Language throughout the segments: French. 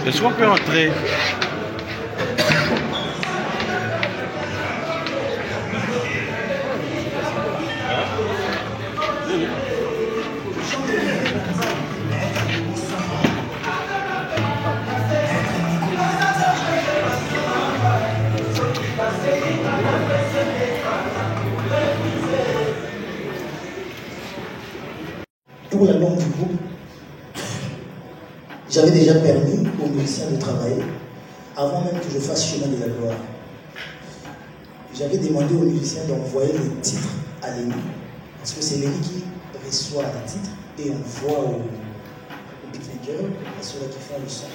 Est-ce qu'on peut entrer? Pour la langue du groupe, j'avais déjà permis aux musiciens de travailler avant même que je fasse Chemin de la Gloire. J'avais demandé aux musiciens d'envoyer les titres à Léni, parce que c'est Léni qui reçoit les titres et envoie au beatmaker, à ceux-là qui font le son.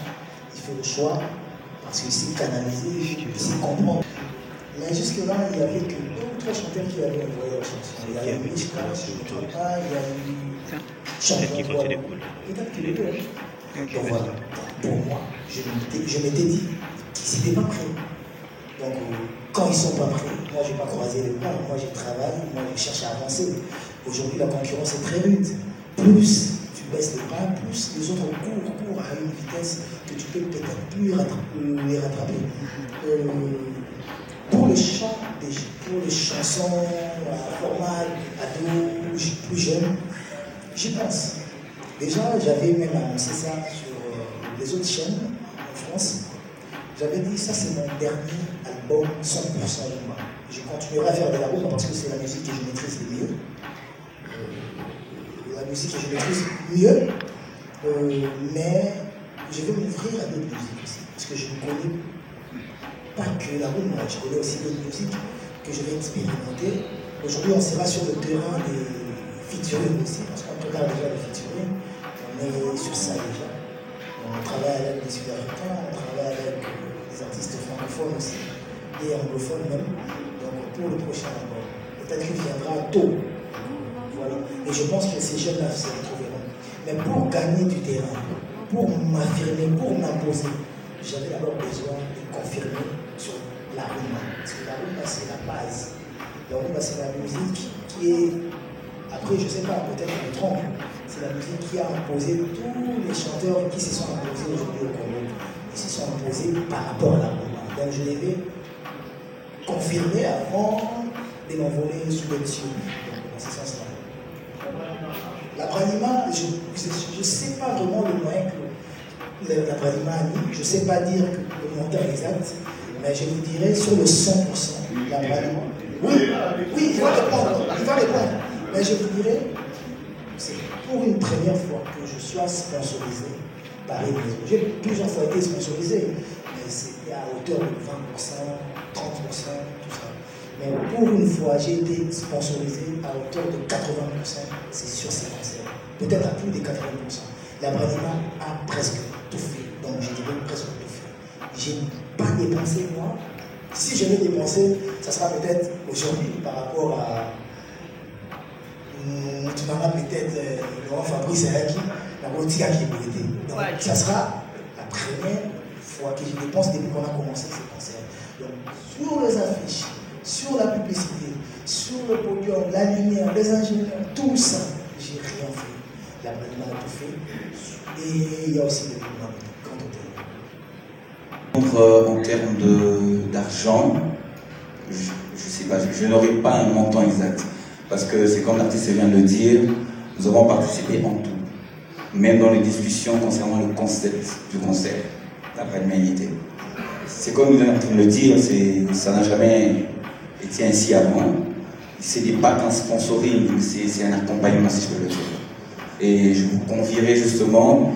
Il fait le choix parce qu'il sait canaliser, il sait comprendre. Mais jusque-là, il n'y avait que 2 ou 3 chanteurs qui avaient envoyé leur chanson. Il y a eu Mishka, je ne crois pas, il y a eu Chanteur. Peut-être que les deux. Donc voilà, pour moi, je m'étais dit qu'ils n'étaient pas prêts. Donc quand ils ne sont pas prêts, moi je n'ai pas croisé les bras, moi je travaille, moi je cherche à avancer. Aujourd'hui la concurrence est très rude. Plus tu baisses les bras, plus les autres courent à une vitesse que tu peux peut-être plus les rattraper. Pour le chant, pour les chansons à format ado, plus jeune, j'y pense. Déjà, j'avais même annoncé ça sur les autres chaînes en France. J'avais dit, ça c'est mon dernier album 100% Rumba. Je continuerai à faire de la rumba parce que c'est la musique que je maîtrise le mieux. La musique que je maîtrise mieux, mais je vais m'ouvrir à d'autres musiques aussi. Parce que je ne connais pas que la rumba, je connais aussi d'autres musiques que je vais expérimenter. Aujourd'hui, on sera sur le terrain des featuring aussi, parce qu'on regarde déjà les featuring. On est sur ça déjà. On travaille avec des Sud-Africains, on travaille avec des artistes francophones aussi, et anglophones même. Donc pour le prochain album, peut-être qu'il viendra tôt. Voilà. Et je pense que ces jeunes-là se retrouveront. Mais pour gagner du terrain, pour m'affirmer, pour m'imposer, j'avais d'abord besoin de confirmer sur la rumba. Parce que la rumba, c'est la base. La rumba, c'est la musique qui est... Après, je ne sais pas, peut-être que je me trompe. C'est la musique qui a imposé tous les chanteurs qui se sont imposés aujourd'hui au Congo. Ils se sont imposés par rapport à la rumba. Donc je devais confirmer avant de m'envoler sous les cieux. Dans ce sens-là. La Branima, je ne sais pas vraiment le moyen que la Branima a mis. Je ne sais pas dire le montant exact, mais je vous dirais sur le 100%. La Branima. Oui, il va répondre. Mais je vous dirais, c'est pour une première fois que je sois sponsorisé par les maisons. J'ai plusieurs fois été sponsorisé, mais c'était à hauteur de 20%, 30%, tout ça. Mais pour une fois, j'ai été sponsorisé à hauteur de 80%, c'est sur ces concerts. Peut-être à plus de 80%. La Branima a presque tout fait, donc je dirais presque tout fait. Je n'ai pas dépensé, moi. Si je vais dépenser, ça sera peut-être aujourd'hui par rapport à... Tu m'en as peut-être Laurent Fabrice Ayaki, la politique qui est été. Donc, ça sera la première fois que je dépense depuis qu'on a commencé ces concerts. Donc, sur les affiches, sur la publicité, sur le podium, la lumière, les ingénieurs, tout ça, j'ai rien fait. La Branima a tout fait. Et il y a aussi des problèmes quant au terme. En termes d'argent, je ne sais pas, je n'aurai pas un montant exact. Parce que c'est comme l'artiste vient de le dire, nous avons participé en tout. Même dans les discussions concernant le concept du concert, la Branima. C'est comme il est en train de le dire, ça n'a jamais été ainsi avant. C'est des pas qu'un sponsoring, c'est un accompagnement si je peux le dire. Et je vous convierai justement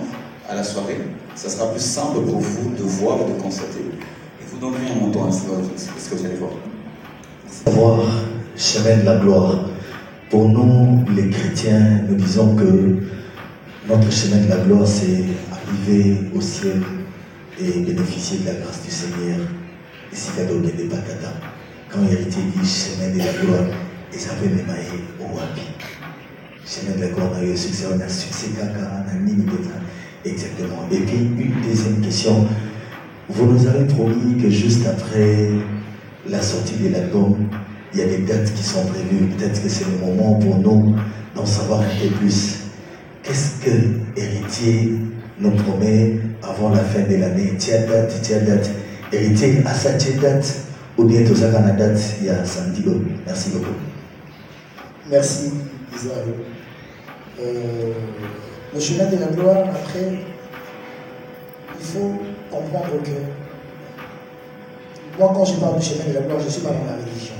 à la soirée. Ça sera plus simple pour vous de voir et de constater. Et vous donnerez un montant à ce que vous allez voir. Savoir, chemin de la gloire. Pour nous, les chrétiens, nous disons que notre chemin de la gloire, c'est arriver au ciel et bénéficier de la grâce du Seigneur. Et si tu as donné des patatas, quand l'héritier dit chemin de la gloire, et ça peut même aller au wapi. Chemin de la gloire, on a eu un succès, caca, on a mis exactement. Et puis, une deuxième question. Vous nous avez promis que juste après la sortie de l'album, il y a des dates qui sont prévues. Peut-être que c'est le moment pour nous d'en savoir un peu plus. Qu'est-ce que Héritier nous promet avant la fin de l'année? Tiens date. Héritier, à sa date, ou bien tout ça, la date, il y a samedi. Merci beaucoup. Merci, Israël. Le chemin de la gloire, après, il faut comprendre que moi, quand je parle du chemin de la gloire, je ne suis pas dans la religion.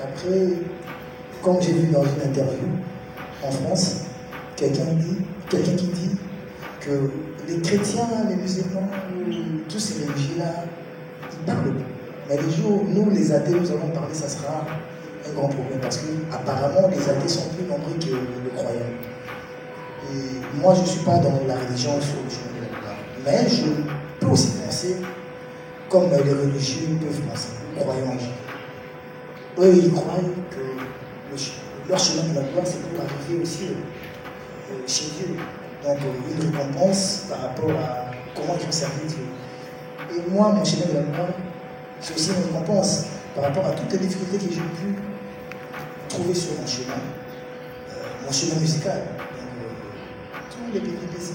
Après, comme j'ai vu dans une interview en France, quelqu'un qui dit que les chrétiens, les musulmans, tous ces religieux-là, ils parlent. Mais les jours, nous, les athées, nous allons parler, ça sera un grand problème parce que apparemment les athées sont plus nombreux que les croyants. Et moi, je ne suis pas dans la religion sur le chemin de la gloire. Mais je peux aussi penser comme les religieux peuvent penser, les croyants. Eux, ils croient que leur chemin de la gloire, c'est pour arriver aussi chez Dieu. Donc, une récompense par rapport à comment ils ont servi Dieu. Et moi, mon chemin de la gloire, c'est aussi une récompense par rapport à toutes les difficultés que j'ai pu trouver sur mon chemin musical. Donc, tous les péripéties,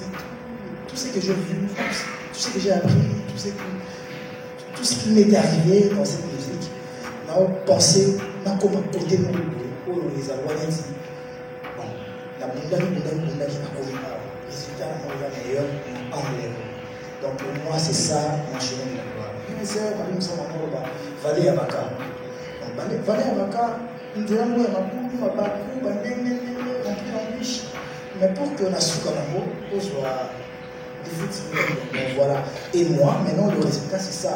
tout ce que j'ai vu, tout ce que j'ai appris, tout ce qui m'est arrivé dans cette musique, m'a pensé, m'a comme apporté mon les alois bon, la bunda qui n'a connu pas. Résultat, on meilleur en anglais. Donc pour moi, c'est ça mon chemin de la gloire. Mes sœurs, nous sommes encore Valé Abaka. Valé Abaka, nous disons, moi, ma bakou, ma rempli en biche. Mais pour que la soukanamo, on soit difficile. Voilà. Et moi, maintenant, le résultat, c'est ça.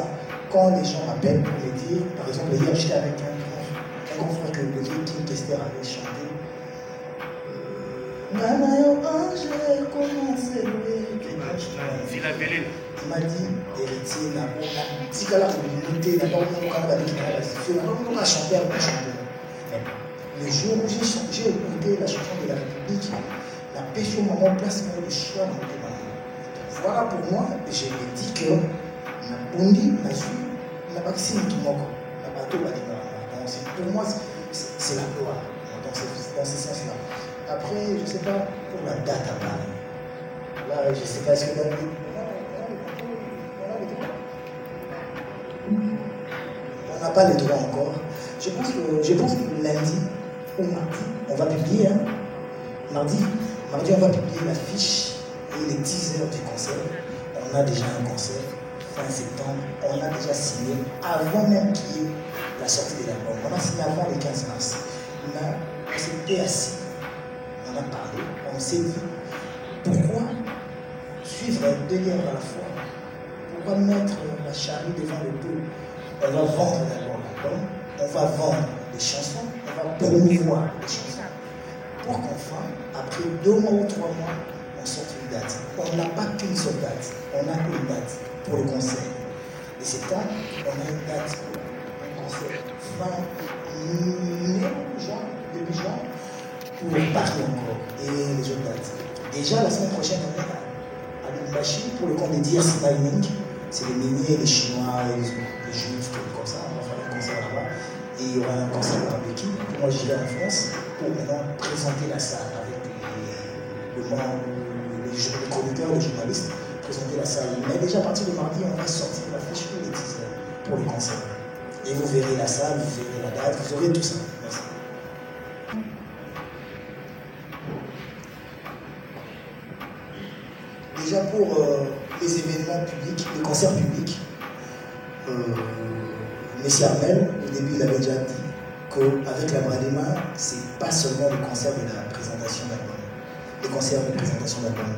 Quand les gens m'appellent pour me dire, par exemple, hier, j'étais avec un grand frère que le vieux Kim Kester avait chanté. Nanayo ange, comment c'est lui? Il m'a dit, héritier, si qu'elle a communauté, n'a pas eu on a chanté avec le chanteur. Le jour où j'ai écouté la chanson de la République, la pêche au moment place le choix dans le maman. Voilà pour moi, je me dis que la bondi, la vie, la vaccine tout le monde, la bateau, la donc pour moi, c'est la gloire, dans ce sens-là. Après, je ne sais pas pour la date à Paris. Là, je ne sais pas, est-ce que on n'a pas les droits encore. Je pense que lundi ou mardi, on va publier. Hein? Mardi, on va publier l'affiche et les teasers du concert. On a déjà un concert fin septembre. On a déjà signé avant même qu'il y ait la sortie de l'album. On a signé avant le 15 mars. On s'était assis, on a parlé, on s'est dit pourquoi suivre deux guerres à la fois? Pourquoi mettre la charrue devant le dos? On va vendre d'abord l'album, on va vendre les chansons, on va promouvoir les chansons. Pour qu'enfin, après 2 mois ou 3 mois, on sorte une date. On n'a pas qu'une seule date, on a une date pour le concert. Et c'est temps, on a une date pour un concert fin début juin, pour Paris encore et les autres dates. Déjà la semaine prochaine, on est à Lubumbashi pour le compte de DRC Mining. C'est les miniers, les Chinois, les Juifs, comme ça. On va faire un concert là-bas. Et il y aura un concert par l'équipe. Moi, j'y vais en France pour maintenant présenter la salle avec les chroniqueurs, les journalistes, présenter la salle. Mais déjà à partir de mardi, on va sortir l'affiche et les teasers pour le concert. Et vous verrez la salle, vous verrez la date, vous aurez tout ça. Merci. Déjà pour les événements publics, les concerts publics, M. Armel, au début, il avait déjà dit qu'avec la Bradema, ce n'est pas seulement le concert de la présentation d'album, les concerts de présentation d'album.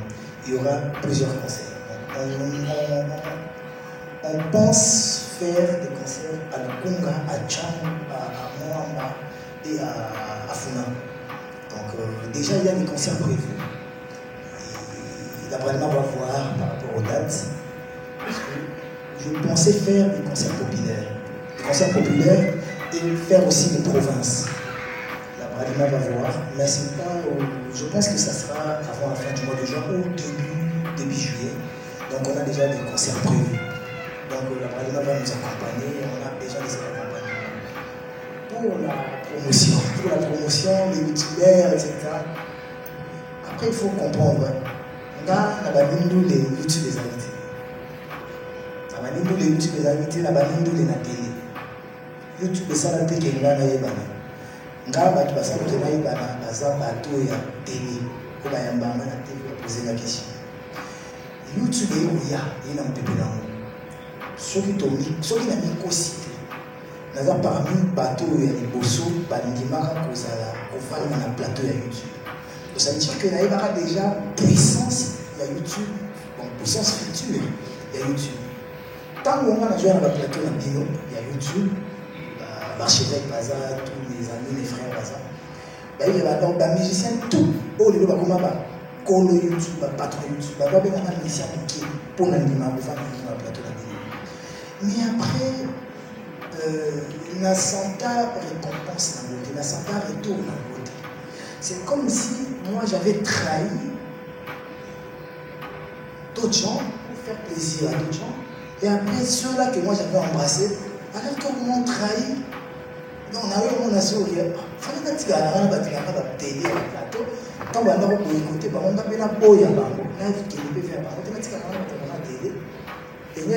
Il y aura plusieurs concerts. On pense faire des concerts à Lukunga, à Tchang, à Moamba et à Funa. Donc déjà, il y a des concerts prévus. La Bradema va voir par rapport aux dates. Parce que je pensais faire des concerts populaires. Des concerts populaires et faire aussi des provinces. La Bradema va voir, mais c'est pas. Je pense que ça sera avant la fin du mois de juin ou début juillet. Donc on a déjà des concerts prévus. Donc la Bradema va nous accompagner, on a déjà des accompagnements. pour la promotion, les youtubeurs, etc. Après, il faut comprendre. Là, la baninde les youtube des invités. La baninde les youtube des invités, la baninde les na télé. YouTube est ça la télé qui est là na yebana. Nga batu basala ke na yebana baza bato ya télé. Ko ba yamba na télé pour poser la question. YouTube est ya, il na mpepé na mo. Soki na mikosite. Naza parmi bato ya liboso bandimaka kozala kofala na plateau ya YouTube. Donc ça veut dire que y a déjà puissance il y a YouTube, bon, puissance future il y a YouTube. Tant qu'on a joué à la plateau dans Bino, il y a YouTube, l'archevêque Baza, tous les amis, les frères Baza. Il y a donc des musiciens, tout. Oh, les gens comme ça, Colo YouTube, patron YouTube, il y a des musiciens qui pour l'animation, pour faire la plateau dans Bino. Mais après, il y a Santa récompense dans la beauté, il y a Santa retour dans la beauté. C'est comme si moi j'avais trahi d'autres gens pour faire plaisir à d'autres gens. Et après ceux-là que moi j'avais embrassés, alors qu'ils m'ont trahi, on a eu mon assaut. Il fallait que tu aies un télé à la plateau. Quand on a écouté, on a fait la boya, on a vu qu'il peut faire la télé. Et nous,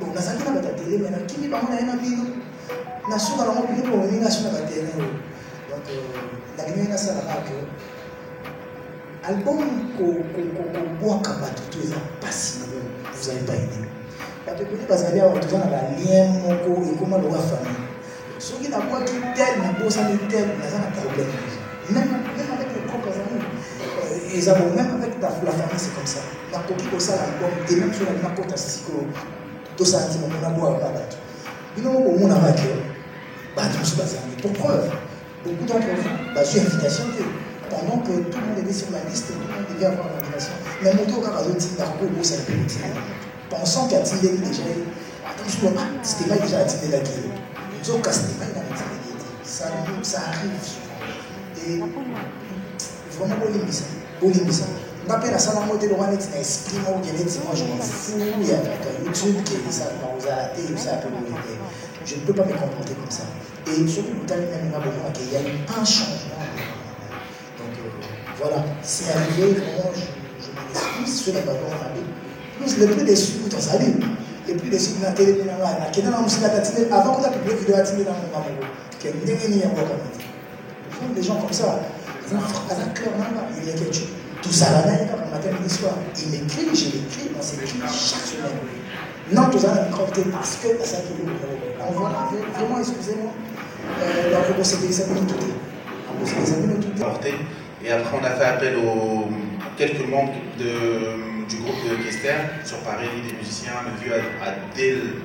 on a senti la télé, mais on a dit qu'on a un video. On a su qu'on a un video pour venir sur la télé. Donc, la lumière est ça que l'album qu'on boit comme tout est pas si vous n'avez pas aidé. Parce que vous avez un lien et comment le famille. Ceux qui n'ont pas qui tel, n'a pas ça tel, n'a pas de problème. Même avec les propres amis. Et même avec la famille, c'est comme ça. La copie comme ça, l'album, et même sur la côte à Siko, tout ça, on a beau à battre. Il y a un moment où on a battu. Pourquoi? Beaucoup d'entre vous, j'ai invitation pendant que tout le monde était sur la liste, tout le monde devait avoir l'invitation. Mais mon tour, quand on a ça pensant qu'à Tindé déjà, c'était pas déjà à Tindé la guerre. Nous avons cassé pas dans la Tindé. Ça arrive souvent. Et vraiment, Bolimisa. On appelle la salle en mode de l'Oran, c'est un esprit, moi je m'en fous. Il y a YouTube qui est ça, je ne peux pas me comporter comme ça. Et surtout, il y a eu un changement. Donc voilà, c'est arrivé, vraiment, je m'en excuse, ceux qui n'ont pas compris. Plus les plus déçus, vous en savez, les plus déçus de la télé, avant qu'on a publié une vidéo à Tindé dans mon maman, qui est les gens comme ça, ils ont un cœur, il y a quelque chose. Tout ça, là, comme matin et soir, il m'écrit, je l'écris, on s'écrit chaque semaine. Non, tout ça, on a micro-té parce que ça qui est on voit vraiment, excusez-moi, donc on s'est dit, ça peut nous touter. Et après, on a fait appel aux quelques membres du groupe de Kester sur Paris, des musiciens, le vieux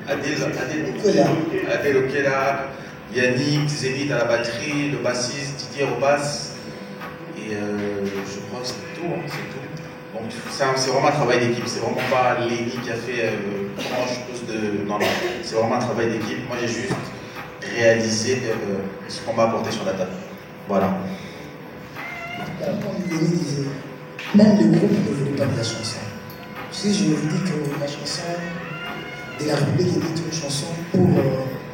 Adel Okela, Yannick, Zénith à la batterie, le bassiste, Didier au basse. Et je crois que c'est tout, hein, c'est tout. Donc c'est vraiment un travail d'équipe, c'est vraiment pas Léni qui a fait comment je pose de... Non, c'est vraiment un travail d'équipe. Moi j'ai juste réalisé ce qu'on m'a apporté sur la table. Voilà. Comme Léni disait, même le groupe ne voulait pas de la chanson. Si je lui dis que la chanson de la République était une chanson pour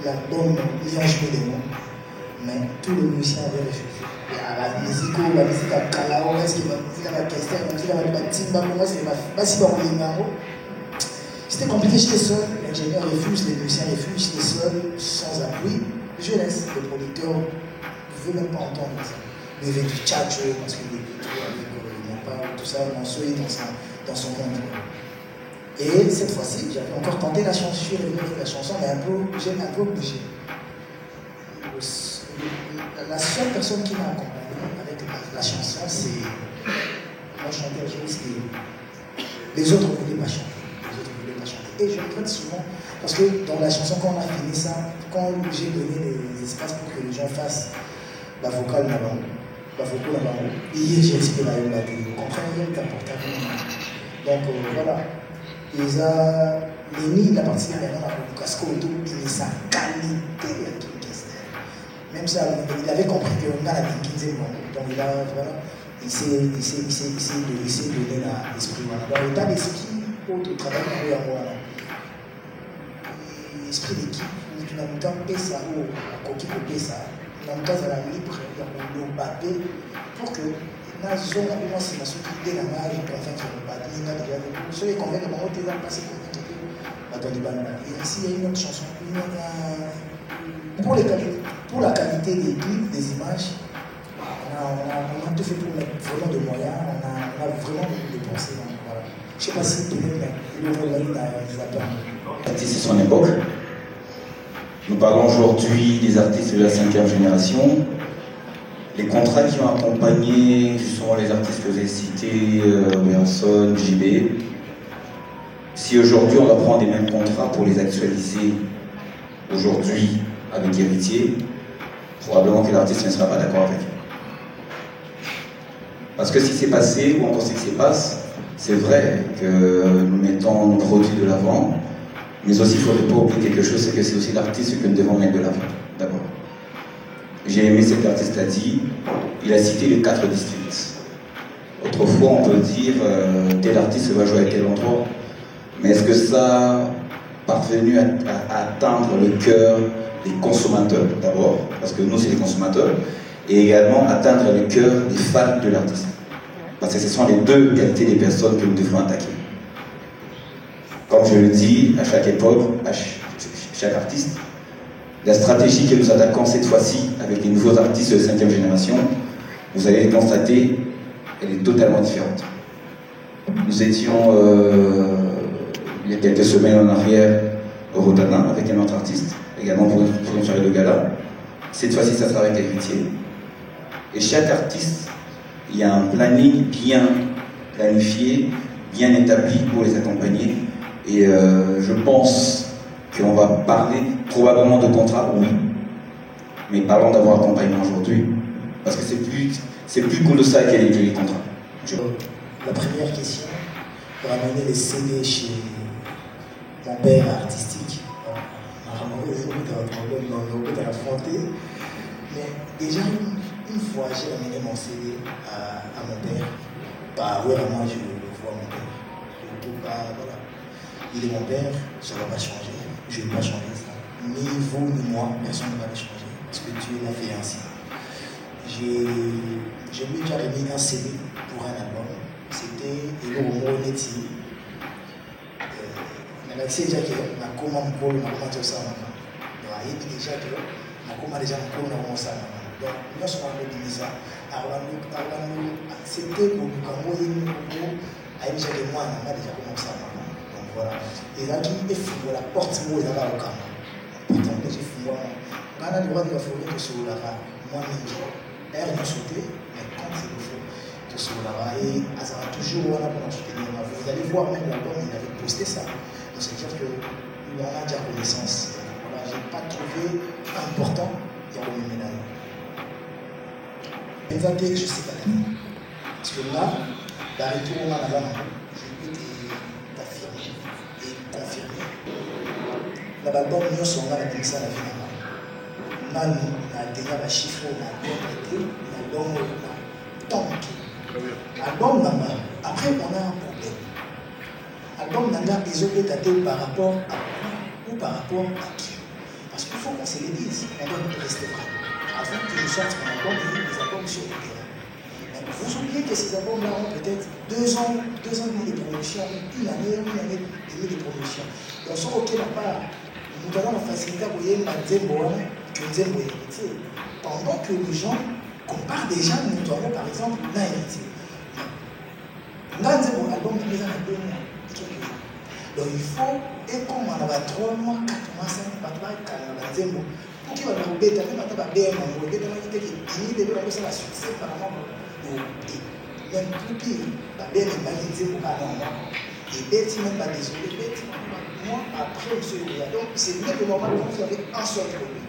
l'album Liange Médémon, mais tous les musiciens avaient refusé. La musique à Kalao, la musique à Kester, la musique à Batimba, c'était compliqué, j'étais seul, l'ingénieur refuse, les musiciens refusent, j'étais seul, sans appui. Je laisse, le producteur ne veut même pas entendre ça. Il veut du tchatch parce qu'il n'a pas tout ça, Monceau est dans son monde. Et cette fois-ci, j'avais encore tenté la chanson, je suis revenu avec la chanson, mais j'ai un peu bougé. La seule personne qui m'a accompagné avec la chanson, c'est mon chanteur juriste. Les autres ne voulaient pas chanter. Et je regrette souvent, parce que dans la chanson, quand on a fini ça, quand j'ai donné les espaces pour que les gens fassent la vocale là-bas, et j'ai expliqué la vous comprenez, il est important. Donc voilà. Léni, il a participé maintenant à Lucas Koto, et sa qualité à King Kester. Même ça, il avait compris qu'on a la King donc il a, voilà, il s'est de laisser donner l'esprit. Dans l'état d'esprit, autre travail dans le l'esprit d'équipe, tu n'as pas ça à copier ça. Dans le cas de la libre, il y a le papier pour que la zone a commencé à s'occuper de la main et convaincre le papier. Ceux qui convainquent, comment tu vas passer pour que et ici, il y a une autre chanson. Pour la qualité des clips, des images, on a tout fait pour mettre vraiment de moyens, on a vraiment dépensé. Voilà. Je ne sais pas si peut-être le rôle là, il a pas. L'artiste, c'est son époque. Nous parlons aujourd'hui des artistes de la 5e génération. Les contrats qui ont accompagné justement les artistes que j'ai cités, Wilson, JB. Si aujourd'hui on va prendre les mêmes contrats pour les actualiser aujourd'hui avec Héritier, probablement que l'artiste ne sera pas d'accord avec. Parce que ce qui s'est passé, ou encore ce qui se passe, c'est vrai que nous mettons nos produits de l'avant, mais aussi il ne faudrait pas oublier quelque chose, c'est que c'est aussi l'artiste que nous devons mettre de l'avant, d'abord. J'ai aimé ce que l'artiste a dit, il a cité les 4 districts. Autrefois, on peut dire tel artiste va jouer à tel endroit, mais est-ce que ça a parvenu à atteindre le cœur des consommateurs d'abord, parce que nous c'est les consommateurs, et également atteindre le cœur des fans de l'artiste. Parce que ce sont les deux qualités des personnes que nous devons attaquer. Comme je le dis, à chaque époque, à chaque artiste, la stratégie que nous attaquons cette fois-ci avec les nouveaux artistes de 5e génération, vous allez constater, elle est totalement différente. Nous étions il y a quelques semaines en arrière au Rodana avec un autre artiste, également pour une soirée de gala. Cette fois-ci, ça sera avec Héritier. Et chaque artiste, il y a un planning bien planifié, bien établi pour les accompagner. Et je pense qu'on va parler probablement de contrat, oui, mais parlons d'avoir accompagnement aujourd'hui, parce que c'est plus colossal qu'elle est les contrats. La première question, pour amener les CD chez mon père artistique, aujourd'hui dans un problème dans le de la frontière, mais déjà une fois j'ai amené mon CD à mon père, bah ouais, moi je le vois mon père, je ne peux pas, voilà, il est mon père, ça ne va pas changer, je ne vais pas changer ça, ni vous ni moi, personne ne va le changer, parce que Dieu l'a fait ainsi. J'ai lui déjà remis un CD pour un album, c'était le Romo Neti. Alexis déjà que na koma mkolo na koma tosa mama. Donc il dit déjà que na koma déjà mkolo na koma ça mama. Donc nous sommes en bénissa. Alors c'était pour nous quand on a déjà que moi na déjà comme ça mama. Donc voilà. Et là qui est fou la porte moi là au camp. Pourtant que j'ai fou moi. On a le droit de faire que sur la moi mingi. Elle nous sauter mais quand c'est le faux que sur la et ça va toujours là pour nous soutenir. Vous allez voir même l'album il avait posté ça. C'est-à-dire qu'on a déjà connaissance. Voilà, je n'ai pas trouvé important de remettre là. Je ne sais pas. Parce que là, dans le retour, on a là, je peux t'affirmer et confirmer. L'album, nous sommes là, comme ça, la vie. On a déjà la chiffre, on a bien traité, l'album, on a tant. L'album, après, on a un problème. Album Nanga ils ont été datés par rapport à quoi ou par rapport à qui? Parce qu'il faut qu'on se le dise, on doit rester vrai. Avant que je sorte mon album, il y a des albums sur le terrain. Vous oubliez que ces albums-là ont peut-être 2 ans et demi de promotion, une année et demie de promotion. Donc, ce qui n'a pas, nous avons la facilité à voir ma Zembo, pendant que les gens comparent déjà, nous avons par exemple une héritier. Nous avons un album qui est en 2 mois. Donc il faut, et comme on a 3 mois, 4 mois, 5 mois, 4 mois, pour qu'il y ait un bête, même si on a un bête, il y a un succès par rapport au même plus pire, la bête n'est pas pour pas et bête, même pas désolé, bête, moi après, donc c'est mieux que normalement vous avez un seul produit.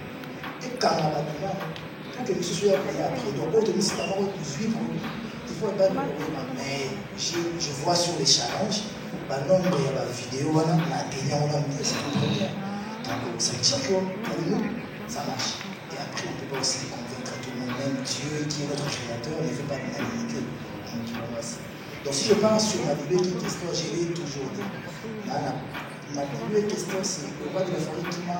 Et quand on a pour que monsieur soit payé après, donc autre c'est d'avoir 18 produits, il faut pas de problème, mais je vois sur les challenges. Le nombre de vidéos, on a gagné, on a mis, c'est très bien. Donc, ça veut dire que pour nous, ça marche. Et après, on ne peut pas aussi convaincre tout le monde, même Dieu qui est notre créateur, ne fait pas d'unanimité. Donc, si je pense sur ma Bible qui est question, je l'ai toujours dit. Ma Bible question, c'est le roi de la forêt qui m'a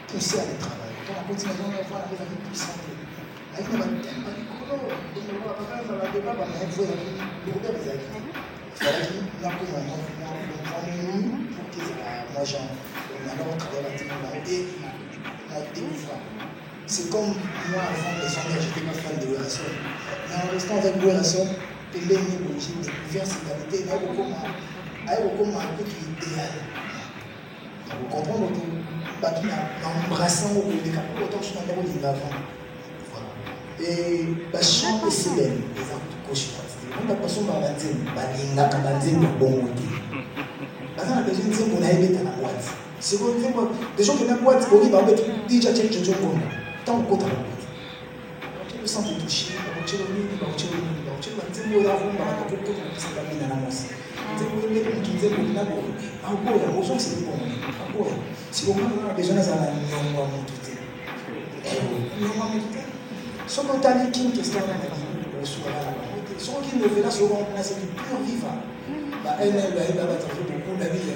poussé à aller travailler. on continue à voir la vie puissante. Avec le thème, il c'est comme moi avant les sondages, j'étais pas fan de Werason. Mais en restant avec Werason, il est une j'ai découvert ses qualités, il y a beaucoup de qui idéal. Vous comprenez en embrassant les capitaux, autant que je suis dans le avant. Et chaque semaine, les actes de coach, on a besoin de bon côté. Parce qu'on a besoin de dire qu'on a aimé dans la boîte. C'est bon, des gens qui ont la boîte, ils vont mettre déjà check de John Bonda. Tant qu'on a la boîte. Tu le sens te toucher, tu le ce qu'on t'a dit qui question la vie, ce qui nous fait là, c'est du pur vivant. Elle va battre beaucoup la vie.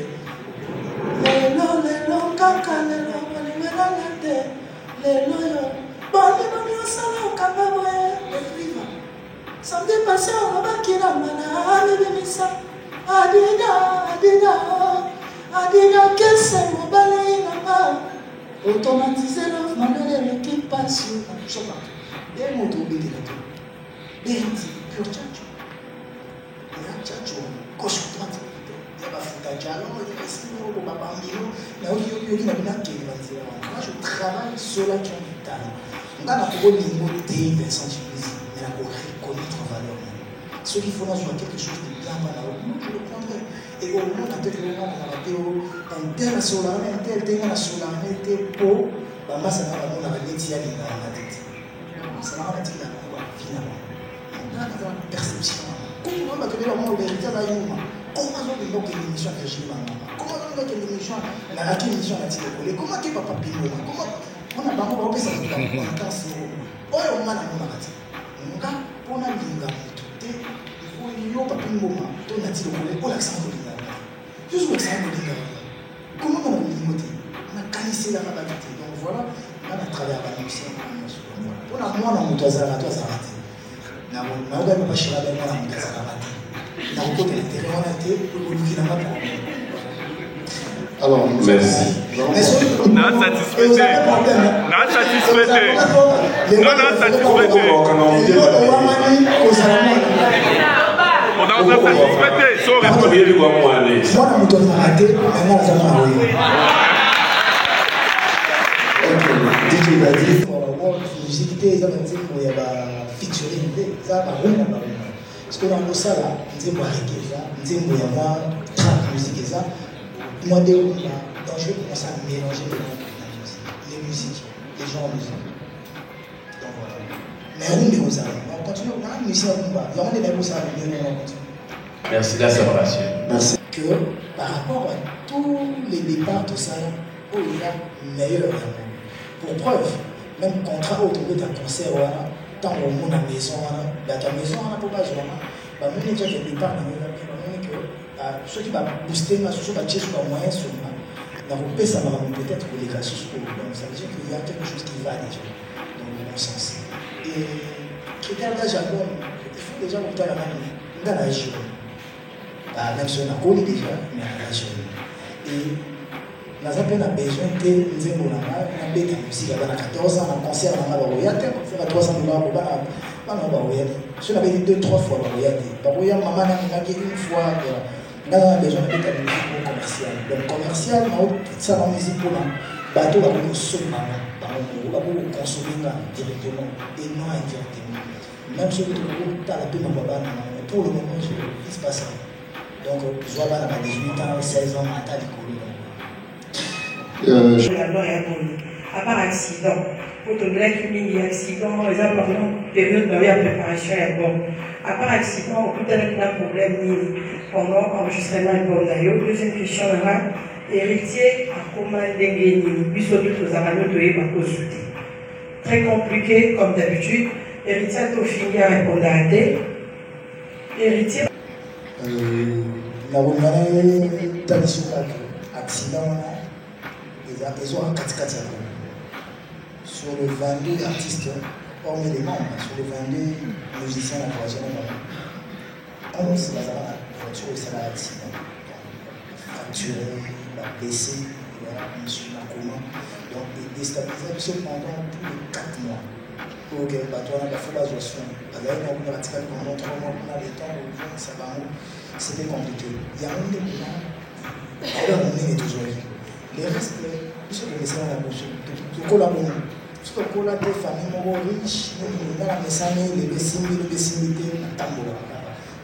Samedi passé, on va qui la mana, Adida, quel c'est mon balai là-bas? Automatiser l'offre, manuel qui passe sur le chemin. Et mon tour de l'état. Et il dit, pur tchatchou. Il y a tchatchou, gauche droite. Il y a pas fouta jalon, il y a sinon, il y a pas bambino. Mais il y a une qui va dire, moi je travaille sur la qui a du talent. On a la parole limité, Vincent Chibuzi, mais la parole reconnaître en valeur. Ceux qui font sur quelque chose de bien mal, je le prendrai. Et au moment où on a un tel sur l'armée, un tel sur l'armée, un tel pot, ça n'a pas la tête. Ça n'a pas la finalement. On a la perception. Comment on va tenir le monde de l'État là, comment on va tenir l'émission de Jima? Comment on va tenir l'émission de la émission de Tile? Comment on va papier? Comment on a pas de ça? On a tant de on a la monarchie. On a l'inga. Il faut papier moment. On a dit on a l'accent de l'inga. Juste l'accent de l'inga. Comment on a limité? On a canissé la maladie. Donc voilà, on a travaillé avec la mission. On a moins dans mon toit à toi, ça va être. On a pas cherché à la main, ça va être. On a encore des terrains, on a été, on a été. Alors, merci. Non satisfait. Non satisfait. Non satisfait. On a satisfait. Sauf responsabilité. Moi, dans mon toit, ça va être. Maintenant, ça va être. DJ va dire. Musique, ils ont dit qu'il y a featuring, ça va rien. Parce que dans le ça, on dit qu'il y a trap musique, ça. Moi, je vais commencer à mélanger les musiques, les genres de musique. Donc voilà. Mais on continue, on a une mission à combat. Il y a des négociations à venir, on continue. Merci de la séparation. Merci. Que par rapport à tous les départs, tout ça, il y a meilleur. Pour preuve, même contrat autour d'un concert, tant au monde à la maison, dans ta maison, on n'a pas besoin. Même les gens qui départent, ceux qui vont booster, ceux qui vont chercher les moyens sur moi, ça va peut-être pour les gars sur ce donc ça veut dire qu'il y a quelque chose qui va déjà dans le bon sens. Et critère d'âge à l'homme, il faut déjà monter à la main dans la région. Même si on a connu déjà, mais à la région. Et nous avons besoin de nous on a fait de la musique à 14 ans, un concert à Maroyate, on fait à 300 $, si on avait dit 2-3 fois Maroyate, maman a dit une fois. Nous avons besoin de la musique commerciale. Donc, commercial, ça va musique pour nous. Bateau va consommer, on va consommer directement et non indirectement. Même ceux qui ont la paix, pour le moment, il se passe ça. Donc, je vois là, 18 ans, 16 ans, à l'école. À part accident, pour te dire qu'il y a accident, les gens parlent période de préparation est bon. À part accident, on peut être un problème pendant l'enregistrement de d'ailleurs. Deuxième question, héritier à commande d'Engeni, puis surtout aux amanous de consulter. Très compliqué, comme d'habitude. Héritier a fini à répondre à des. Héritier. La romaine, dans les accidents, ils ont un 4x4. sur les 22 artistes, hormis les membres, sur les 22 musiciens de la Croatie, 11 la voiture et ça l'a accident. Fracturé, blessé, voilà, monsieur Nakoma. Donc, il déstabilisait pendant plus de 4 mois. Ok, toi, on a fait la gestion. Alors, on a pratiqué pendant 3 mois, on a le temps, ça va, c'était compliqué. Il y a un des moments, alors on est toujours là. Les restes, puisque le message à la bouche, tout le monde, tout le monde, des familles riches, on a la message, les bécimités, la tamboura.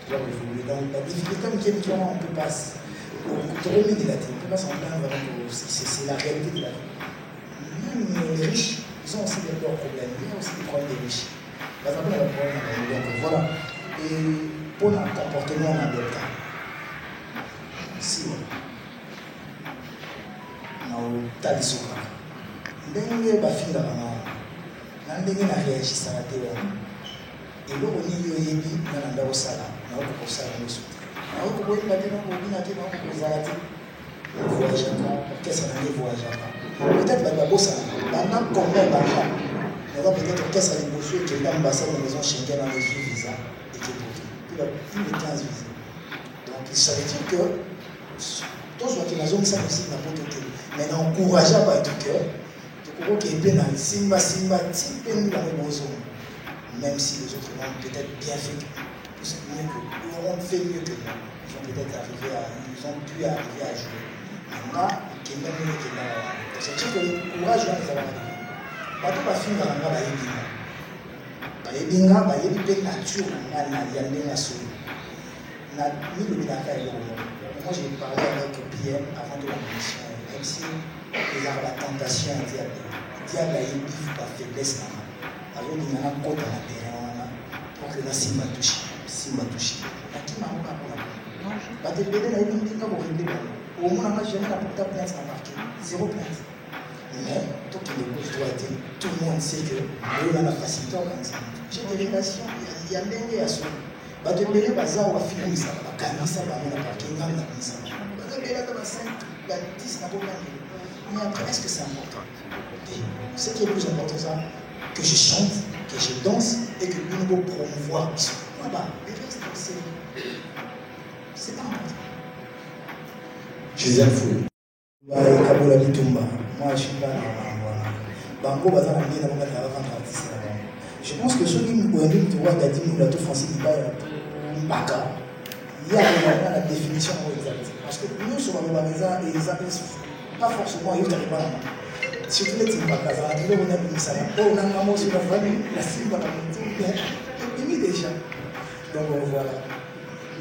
Donc, la difficulté qui on peut pas trop négative, on peut pas s'en plaindre, c'est la réalité de la vie. Même les riches, ils ont aussi leurs problèmes, ils ont aussi des problèmes des riches. Par exemple, on a des problèmes, donc voilà. Et pour le comportement en Delta, si on a tali soka, ndenge bafinga kama na ndenge na réagir à la télé. Et là, on est yoyebi na ndako sala, na ko sala musu. Na ko ko ngati na ko bina te na ko zalati. Voyage pas, qu'est-ce qu'on a voyage pas. Peut-être la bossa, pendant combien d'argent. On va peut-être qu'est-ce qu'on a besoin que l'ambassade de la maison Schengen a reçu visa et que pour plus de 15 visas. Donc ça veut dire que tous ceux qui ont ça aussi n'a pas été. Mais n'encourageant pas tout cœur, tu comprends qu'il y a un simba type de la maison. Même si les autres ont peut-être bien fait mieux que nous, ils ont fait mieux que nous. Ils ont peut-être ils ont pu arriver à jouer. Maintenant, c'est sûr que le courage va nous avoir arrivé. Bateau va finir dans la baïbinga. Baïbinga, baïbinga, nature, il y a des nations. Moi, j'ai parlé avec Pierre avant de la mission. Même si il y a la tentation, il y a la faiblesse. Alors il y a un code à l'intérieur pour que la simba touche. La qui m'a pas pour la pas de pédé la ligne pour régler. Au moins moi j'ai la porte plainte à marquer 0 plainte. Mais tout le monde doit être tout le monde sait que on a la facilité comme ça. J'ai des relations, il y a des à son. Ba de pédé bazar va finir ça, ba kanisa ba na parking na ça. Ba de pédé dans 5, la 10 na pas. Mais après est-ce que c'est important? Ce qui est plus important ça que je chante, que je danse et que nous devons promouvoir. Là-bas, le reste, c'est pas important. Gisèle Fouille. Moi, je suis pas dans Bango, je pense que ceux qui nous connaissent, tu vois, Gadi, Francis, il y a la définition exacte. Parce que nous, sur le magasin, pas forcément, il y a surtout les Timbaka, on a mis ça, on a maman sur la famille, la Simba, la mis déjà. Donc voilà.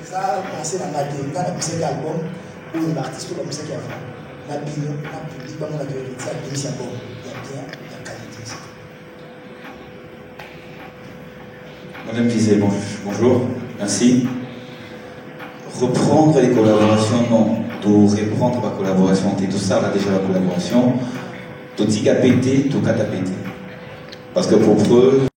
Ça, c'est dans la musique album, où l'artiste ou la musique avant. La bino, la public, on a de ça, il y a bien la qualité. Madame Gisèle, bonjour, merci. Reprendre les collaborations, non. Reprendre la collaboration, tout ça, là déjà la collaboration. Tout ce qui a pété, tout ce qui a pété. Parce que pour eux,